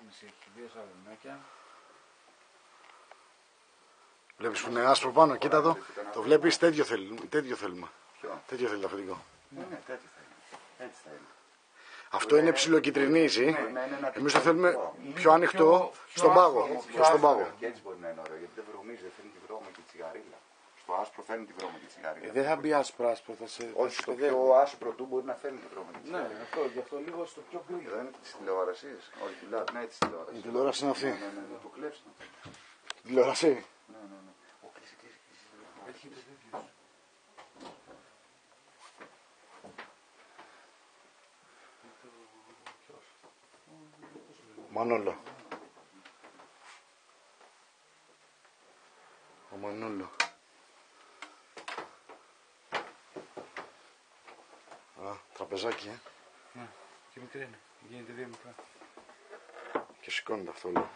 αναβάθμιση, έχει 2 σαλονάκια. Βλέπεις που είναι άσπρο πάνω, κοίτα εδώ. Το βλέπεις, τέτοιο θέλουμε. Ποιο? Τέτοιο θέλει το αφεντικό. Ναι, τέτοιο θα είναι. Έτσι θα είναι. Αυτό είναι ψιλοκυτρινίζει. Ναι, Εμείς το θέλουμε πιο ανοιχτό στον πάγο. Στον πάγο. Και έτσι μπορεί να είναι ωραίο, γιατί δεν βρωμίζει, δεν φέρνει τη βρώμα και τη τσιγαρίλα. Στο άσπρο φέρνει τη βρώμα και τη τσιγαρίλα. Δεν θα μπει άσπρο, θα σε. Όχι, στο πιο άσπρο του μπορεί να φέρνει τη βρώμα και τη Ναι, τσιγαρίλα. αυτό, γι' αυτό λίγο στο πιο γκρι. Εδώ είναι τη τηλεόραση. Όχι, ναι, τη τηλεόραση. Η τηλεόραση είναι αυτή. Ναι, το κλέψτε. Τηλεόραση. Ναι. Κλείσει. Έχει το τέτοιο. Μανόλο. Ο Μανόλο. Α, τραπεζάκι, Ναι, και μικρή είναι. Γίνεται 2 μικρά. Και σηκώνεται αυτό όλο.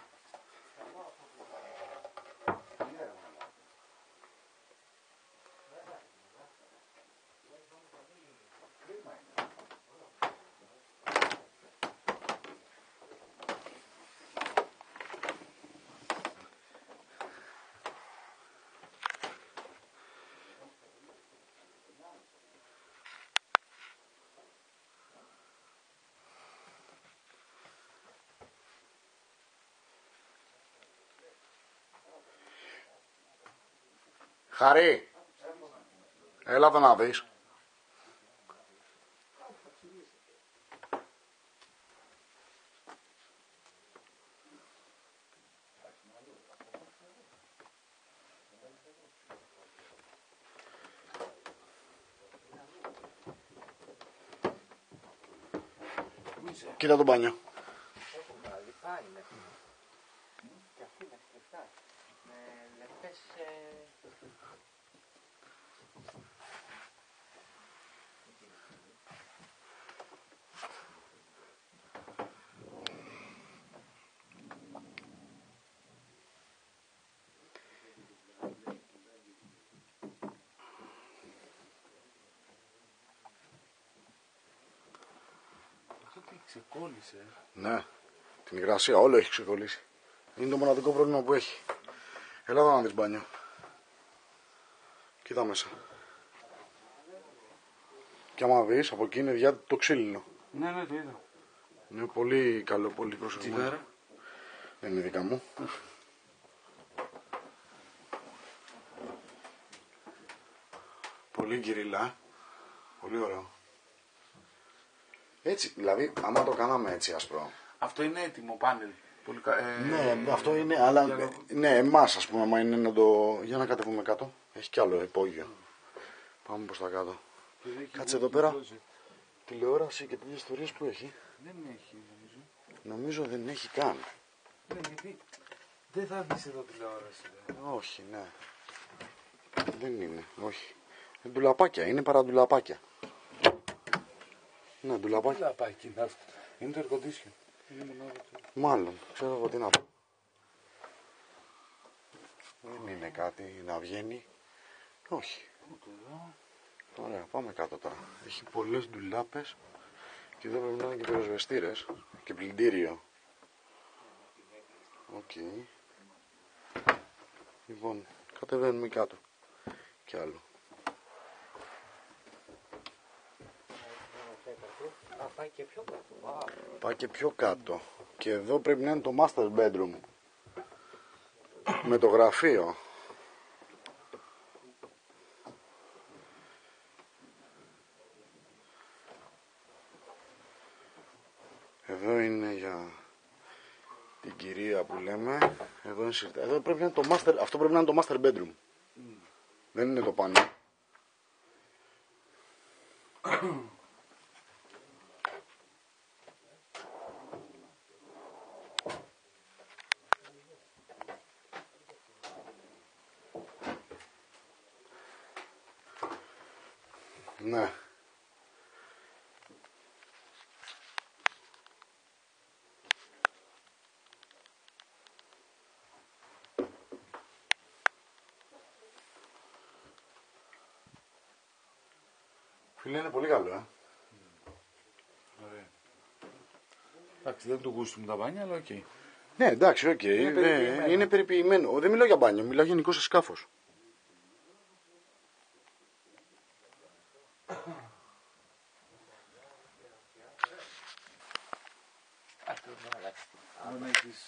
Χαρή, έλα εδώ να δεις. Κοίτα το μπάνιο. Αυτό τι ξεκόλλησε. Ναι, την υγρασία όλο έχει ξεκολλήσει. Είναι το μοναδικό πρόβλημα που έχει. Έλα εδώ να δεις μπάνιο. Κοίτα μέσα. Και άμα δεις, από εκεί είναι διά το ξύλινο. Ναι, το είδα. Είναι πολύ καλό, πολύ προσεγμένο. Τσιγάρα. Δεν είναι δικά μου. Πολύ κυριλά. Πολύ ωραίο. Έτσι, δηλαδή, άμα το κάναμε έτσι άσπρο. Αυτό είναι έτοιμο πάνελ. Πολύ Ναι, αυτό είναι, αλλά ναι, εμάς ας πούμε, άμα είναι να το. Για να κατεβούμε κάτω. Έχει κι άλλο υπόγειο. Πάμε προς τα κάτω. Κάτσε εδώ πέρα. Τηλεόραση και τέτοιες ιστορίες που έχει. Δεν έχει, νομίζω. Νομίζω δεν έχει καν. Ναι, γιατί δεν θα δεις εδώ τηλεόραση. Όχι, ναι. Δεν είναι, όχι. Είναι ντουλαπάκια, είναι παραντουλαπάκια. Ναι, ντουλαπάκια. Τι λαπάκι είναι αυτό. Είναι το air condition. Μάλλον, ξέρω εγώ τι να πω. Δεν είναι κάτι να βγαίνει. Όχι. Ωραία, πάμε κάτω τώρα. Έχει πολλές ντουλάπες και εδώ πρέπει να είναι και πυροσβεστήρες και πλυντήριο. Οκ. Λοιπόν, κατεβαίνουμε κάτω. Κι άλλο. Πάει και πιο κάτω. Πάει και πιο κάτω. Και εδώ πρέπει να είναι το master bedroom. Με το γραφείο. Εδώ είναι για την κυρία που λέμε. Εδώ, είναι, εδώ πρέπει να είναι το master, αυτό πρέπει να είναι το master bedroom. Δεν είναι το πάνω. Ναι. Φίλε, είναι πολύ καλό, Ωραία. Εντάξει, δεν του γούστου μου τα μπάνια, αλλά οκ. Ναι, εντάξει, οκ. Είναι περιποιημένο. Είναι περιποιημένο. Δεν μιλάω για μπάνιο, μιλάω γενικώ σε σκάφος. Αν έχεις